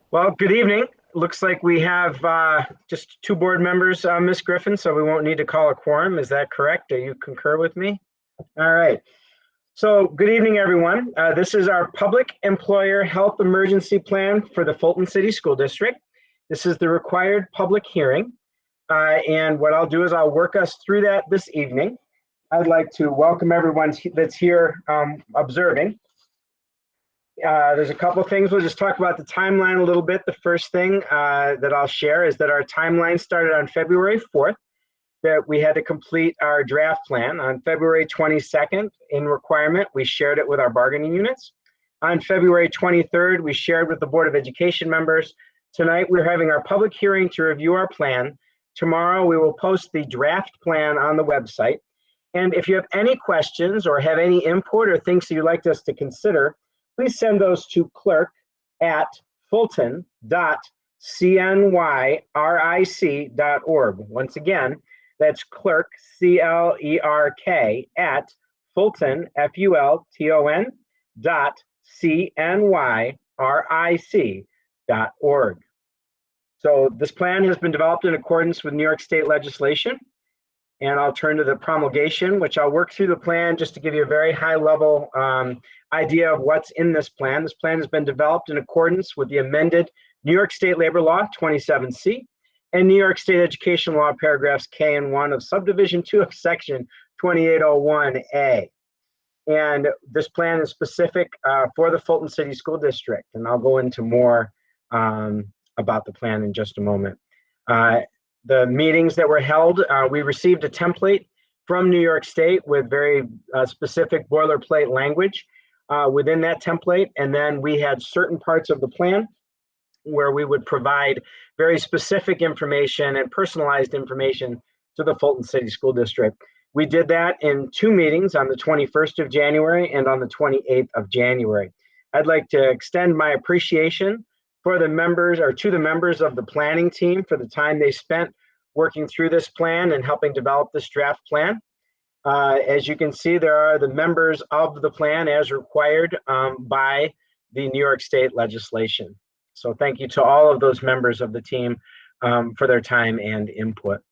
Well, good evening. Looks like we have just two board members, Ms. Griffin, so we won't need to call a quorum. Is that correct? Do you concur with me? All right. So, good evening, everyone. This is our Public Employer Health Emergency Plan for the Fulton City School District. This is the required public hearing. And what I'll do is I'll work us through that this evening. I'd like to welcome everyone that's here observing. There's a couple of things. We'll just talk about the timeline a little bit. The first thing that I'll share is that our timeline started on February 4th, that we had to complete our draft plan. On February 22nd, in requirement, we shared it with our bargaining units. On February 23rd, we shared with the Board of Education members. Tonight, we're having our public hearing to review our plan. Tomorrow, we will post the draft plan on the website. And if you have any questions or have any input or things that you'd like us to consider, please send those to clerk@fulton.cnyric.org. Once again, that's clerk, C-L-E-R-K, at Fulton, F-U-L-T-O-N, .cnyric.org. So this plan has been developed in accordance with New York State legislation. And I'll turn to the promulgation, which I'll work through the plan just to give you a very high level idea of what's in this plan. This plan has been developed in accordance with the amended New York State Labor Law 27C and New York State Education Law paragraphs K and 1 of subdivision 2 of section 2801A. And this plan is specific for the Fulton City School District. And I'll go into more about the plan in just a moment. The meetings that were held, we received a template from New York State with very specific boilerplate language within that template. And then we had certain parts of the plan where we would provide very specific information and personalized information to the Fulton City School District. We did that in two meetings, on the 21st of January and on the 28th of January. I'd like to extend my appreciation for the members, or to the members of the planning team, for the time they spent working through this plan and helping develop this draft plan. As you can see, there are the members of the plan as required by the New York State legislation. So thank you to all of those members of the team for their time and input.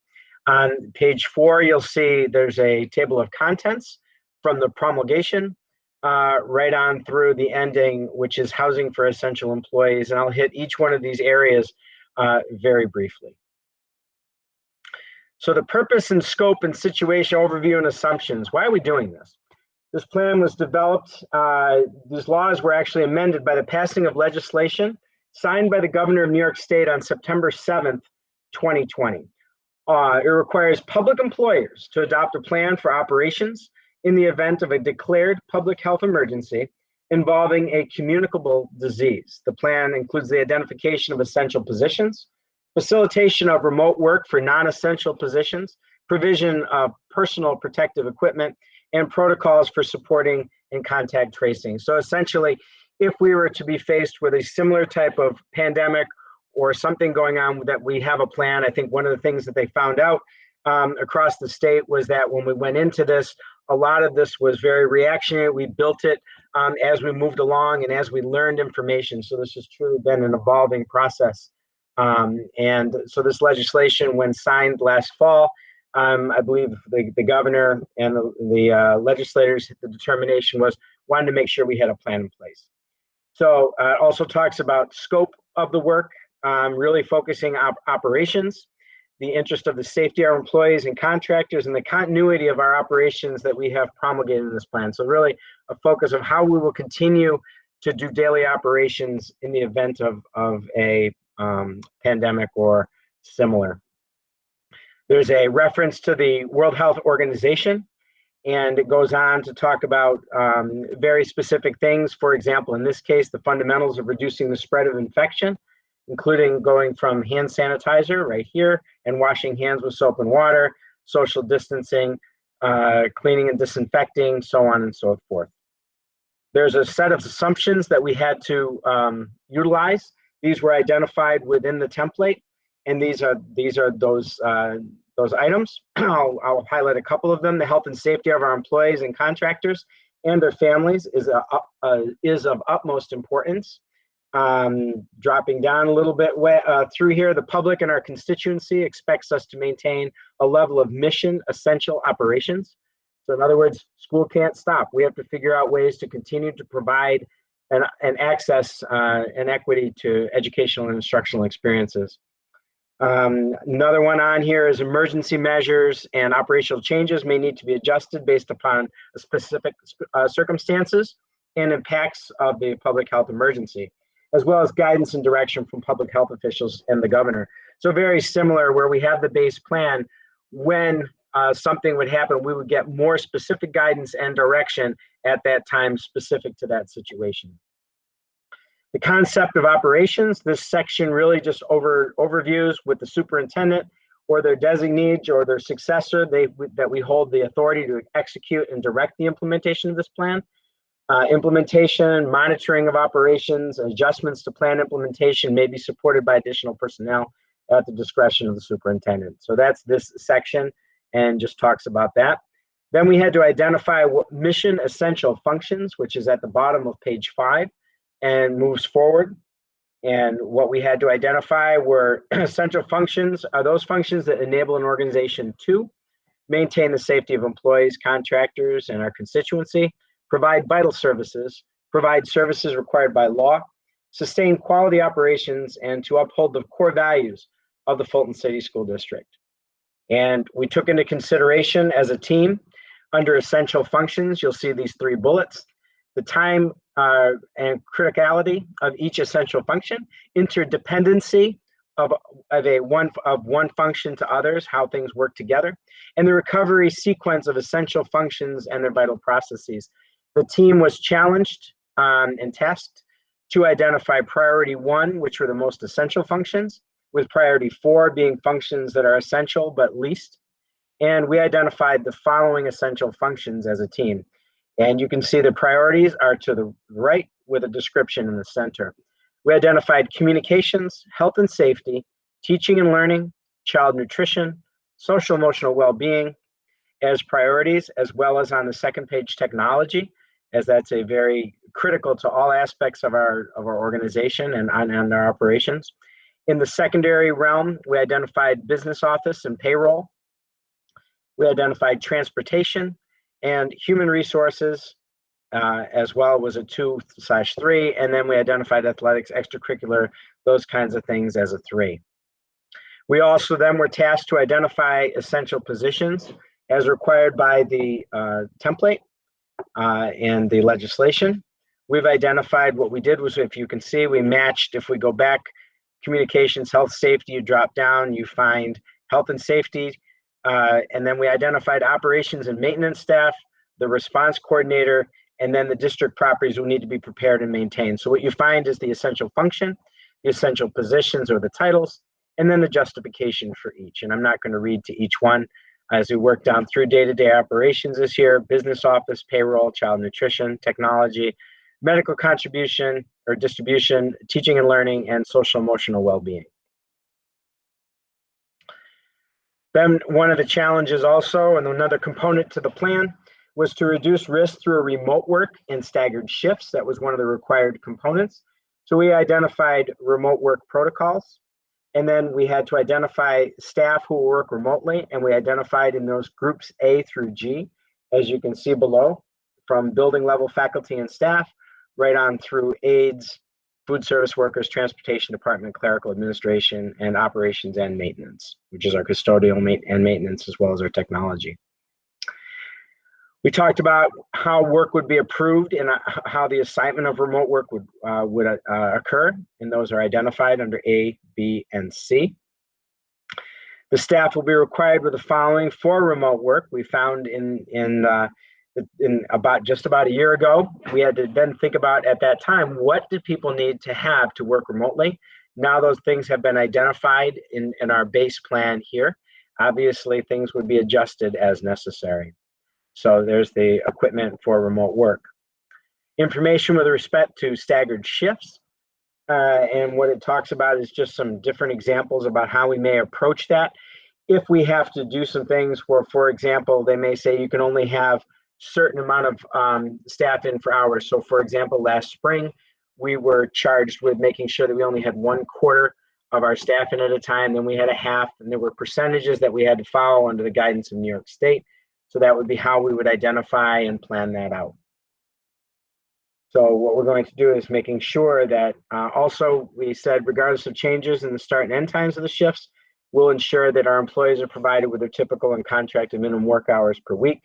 On page 4, you'll see there's a table of contents from the promulgation right on through the ending, which is housing for essential employees. And I'll hit each one of these areas very briefly. So the purpose and scope and situation overview and assumptions. Why are we doing this? This plan was developed, these laws were actually amended by the passing of legislation signed by the governor of New York State on September 7th, 2020. It requires public employers to adopt a plan for operations in the event of a declared public health emergency involving a communicable disease. The plan includes the identification of essential positions, facilitation of remote work for non-essential positions, provision of personal protective equipment, and protocols for supporting and contact tracing. So essentially, if we were to be faced with a similar type of pandemic or something going on, that we have a plan. I think one of the things that they found out across the state was that when we went into this, a lot of this was very reactionary. We built it as we moved along and as we learned information. So this has truly been an evolving process. And so this legislation, when signed last fall, I believe the governor and the legislators, the determination was wanted to make sure we had a plan in place. So it also talks about scope of the work, really focusing on operations, the interest of the safety of our employees and contractors, and the continuity of our operations that we have promulgated in this plan. So really a focus of how we will continue to do daily operations in the event of a pandemic or similar. There's a reference to the World Health Organization, and it goes on to talk about very specific things. For example, in this case, the fundamentals of reducing the spread of infection, including going from hand sanitizer right here and washing hands with soap and water, social distancing, cleaning and disinfecting, so on and so forth. There's a set of assumptions that we had to utilize. These were identified within the template, and these are those items. I'll highlight a couple of them. The health and safety of our employees and contractors and their families is of utmost importance. Dropping down a little bit through here, the public in our constituency expects us to maintain a level of mission essential operations. So in other words, school can't stop. We have to figure out ways to continue to provide and access and equity to educational and instructional experiences. Another one on here is emergency measures and operational changes may need to be adjusted based upon specific circumstances and impacts of the public health emergency, as well as guidance and direction from public health officials and the governor. So very similar where we have the base plan, when something would happen, we would get more specific guidance and direction at that time specific to that situation. The concept of operations, this section really just overviews with the superintendent or their designees or their successor that we hold the authority to execute and direct the implementation of this plan. Implementation, monitoring of operations, adjustments to plan implementation may be supported by additional personnel at the discretion of the superintendent. So that's this section and just talks about that. Then we had to identify what mission essential functions, which is at the bottom of page 5 and moves forward. And what we had to identify were essential functions are those functions that enable an organization to maintain the safety of employees, contractors, and our constituency, provide vital services, provide services required by law, sustain quality operations, and to uphold the core values of the Fulton City School District. And we took into consideration as a team, under essential functions, you'll see these 3 bullets, the time and criticality of each essential function, interdependency of one function to others, how things work together, and the recovery sequence of essential functions and their vital processes. The team was challenged and tasked to identify priority 1, which were the most essential functions, with priority 4 being functions that are essential but least. And we identified the following essential functions as a team. And you can see the priorities are to the right with a description in the center. We identified communications, health and safety, teaching and learning, child nutrition, social emotional well-being as priorities, as well as on the second page, technology, as that's a very critical to all aspects of our organization and our operations. In the secondary realm, we identified business office and payroll. We identified transportation and human resources, as well was a 2/3, and then we identified athletics, extracurricular, those kinds of things as a 3. We also then were tasked to identify essential positions as required by the template and the legislation. We've identified what we did was, if you can see, we matched, if we go back, communications, health, safety, you drop down, you find health and safety, and then we identified operations and maintenance staff, the response coordinator, and then the district properties will need to be prepared and maintained. So what you find is the essential function, the essential positions or the titles, and then the justification for each. And I'm not going to read to each one as we work down through day-to-day operations this year: business office, payroll, child nutrition, technology, medical contribution or distribution, teaching and learning, and social emotional well-being. Then one of the challenges also, and another component to the plan, was to reduce risk through remote work and staggered shifts. That was one of the required components. So we identified remote work protocols, and then we had to identify staff who will work remotely, and we identified in those groups A through G, as you can see below, from building level faculty and staff, right on through aides, food service workers, transportation department, clerical administration, and operations and maintenance, which is our custodial and maintenance, as well as our technology. We talked about how work would be approved and how the assignment of remote work would occur, and those are identified under A, B, and C. The staff will be required with the following for remote work. We found in about just about a year ago, we had to then think about at that time, what do people need to have to work remotely? Now those things have been identified in our base plan here. Obviously, things would be adjusted as necessary. So there's the equipment for remote work. Information with respect to staggered shifts. And what it talks about is just some different examples about how we may approach that. If we have to do some things where, for example, they may say you can only have certain amount of staff in for hours. So for example, last spring, we were charged with making sure that we only had 1/4 of our staff in at a time, then we had a half, and there were percentages that we had to follow under the guidance of New York State. So that would be how we would identify and plan that out. So what we're going to do is making sure that also we said, regardless of changes in the start and end times of the shifts, we'll ensure that our employees are provided with their typical and contracted minimum work hours per week.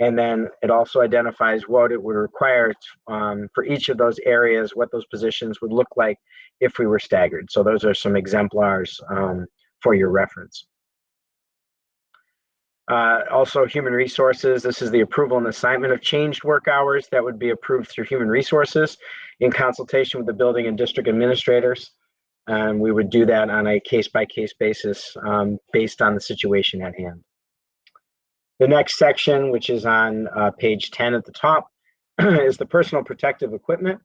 And then it also identifies what it would require for each of those areas, what those positions would look like if we were staggered. So those are some exemplars for your reference. Also, human resources. This is the approval and assignment of changed work hours that would be approved through human resources in consultation with the building and district administrators. And we would do that on a case-by-case basis based on the situation at hand. The next section, which is on page 10 at the top, is the personal protective equipment.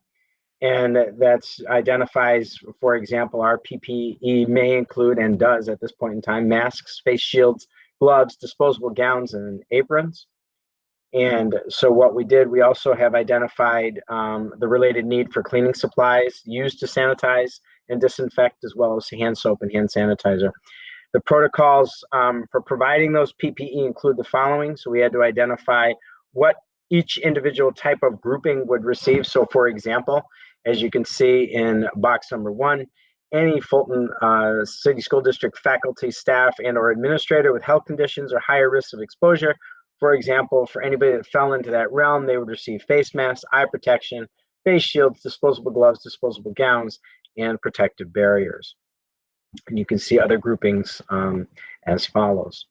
And that identifies, for example, our PPE may include, and does at this point in time, masks, face shields, gloves, disposable gowns, and aprons. And so what we did, we also have identified the related need for cleaning supplies used to sanitize and disinfect, as well as hand soap and hand sanitizer. The protocols for providing those PPE include the following. So we had to identify what each individual type of grouping would receive. So for example, as you can see in box number 1, any Fulton City School District faculty, staff, and or administrator with health conditions or higher risks of exposure. For example, for anybody that fell into that realm, they would receive face masks, eye protection, face shields, disposable gloves, disposable gowns, and protective barriers. And you can see other groupings as follows.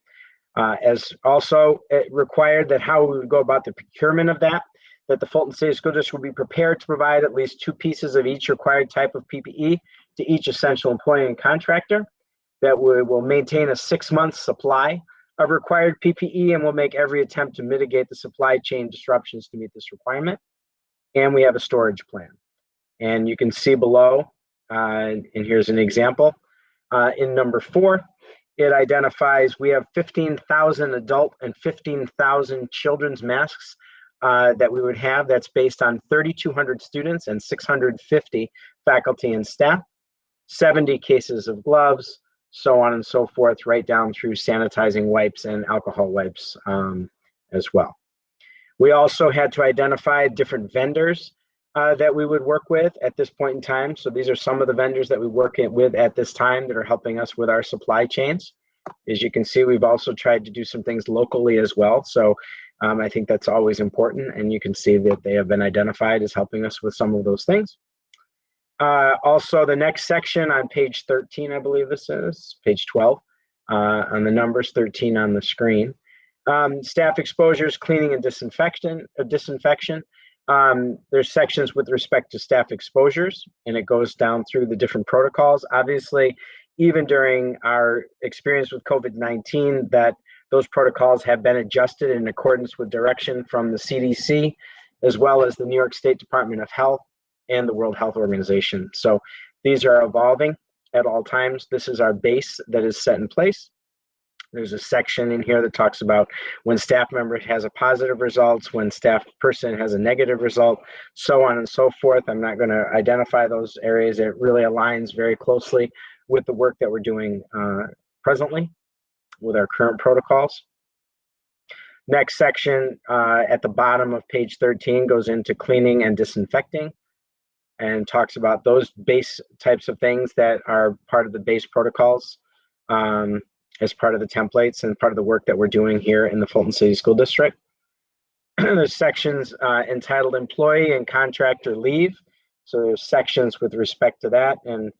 As also, it required that how we would go about the procurement of that the Fulton City School District would be prepared to provide at least 2 pieces of each required type of PPE to each essential employee and contractor, that we will maintain a 6-month supply of required PPE, and will make every attempt to mitigate the supply chain disruptions to meet this requirement. And we have a storage plan. And you can see below, and here's an example. In number 4, it identifies we have 15,000 adult and 15,000 children's masks that we would have. That's based on 3,200 students and 650 faculty and staff, 70 cases of gloves, so on and so forth, right down through sanitizing wipes and alcohol wipes as well. We also had to identify different vendors that we would work with at this point in time. So these are some of the vendors that we work with at this time that are helping us with our supply chains. As you can see, we've also tried to do some things locally as well. So I think that's always important, and you can see that they have been identified as helping us with some of those things. Also, the next section on page 13, I believe this is, page 12, on the numbers 13 on the screen. Staff exposures, cleaning and disinfection. There's sections with respect to staff exposures, and it goes down through the different protocols. Obviously, even during our experience with COVID-19, that those protocols have been adjusted in accordance with direction from the CDC, as well as the New York State Department of Health and the World Health Organization. So these are evolving at all times. This is our base that is set in place. There's a section in here that talks about when staff member has a positive result, when staff person has a negative result, so on and so forth. I'm not going to identify those areas. It really aligns very closely with the work that we're doing presently with our current protocols. Next section at the bottom of page 13 goes into cleaning and disinfecting, and talks about those base types of things that are part of the base protocols as part of the templates and part of the work that we're doing here in the Fulton City School District. There's sections entitled Employee and Contractor Leave. So there's sections with respect to that, and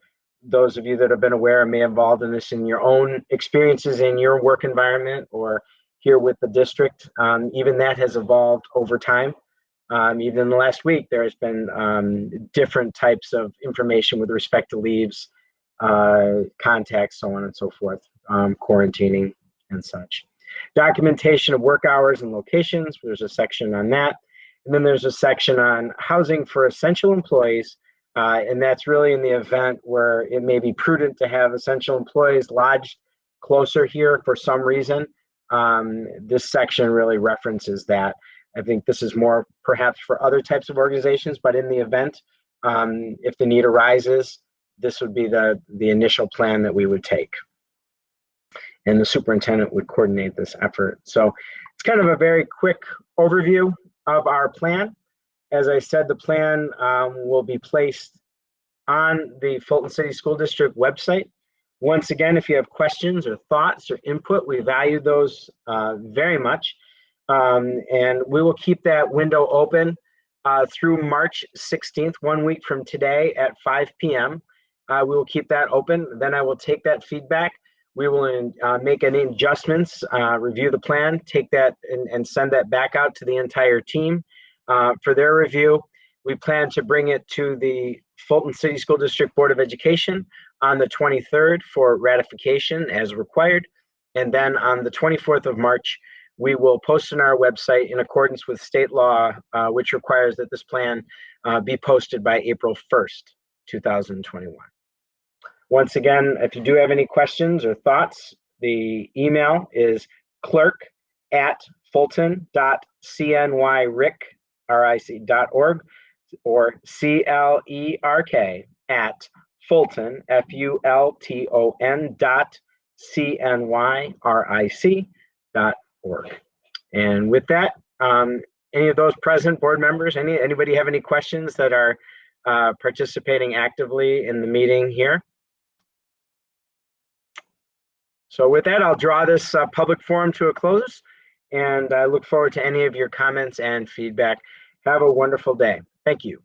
those of you that have been aware and may have involved in this in your own experiences in your work environment or here with the district, even that has evolved over time. Even in the last week, there has been different types of information with respect to leaves, contacts, so on and so forth, quarantining and such. Documentation of work hours and locations, there's a section on that. And then there's a section on housing for essential employees, and that's really in the event where it may be prudent to have essential employees lodged closer here for some reason. This section really references that. I think this is more perhaps for other types of organizations, but in the event If the need arises, this would be the initial plan that we would take. And the superintendent would coordinate this effort. So it's kind of a very quick overview of our plan. As I said, the plan will be placed on the Fulton City School District website. Once again, if you have questions or thoughts or input, we value those very much. And we will keep that window open through March 16th, 1 week from today at 5 p.m. We will keep that open. Then I will take that feedback. We will make any adjustments, review the plan, take that and send that back out to the entire team for their review. We plan to bring it to the Fulton City School District Board of Education on the 23rd for ratification as required. And then on the 24th of March, we will post on our website in accordance with state law, which requires that this plan be posted by April 1st, 2021. Once again, if you do have any questions or thoughts, the email is clerk@fulton.cnyric.org or clerk@fulton, FULTON.cnyric.org. And with that, any of those present board members, anybody have any questions that are participating actively in the meeting here? So with that, I'll draw this public forum to a close, and I look forward to any of your comments and feedback. Have a wonderful day. Thank you.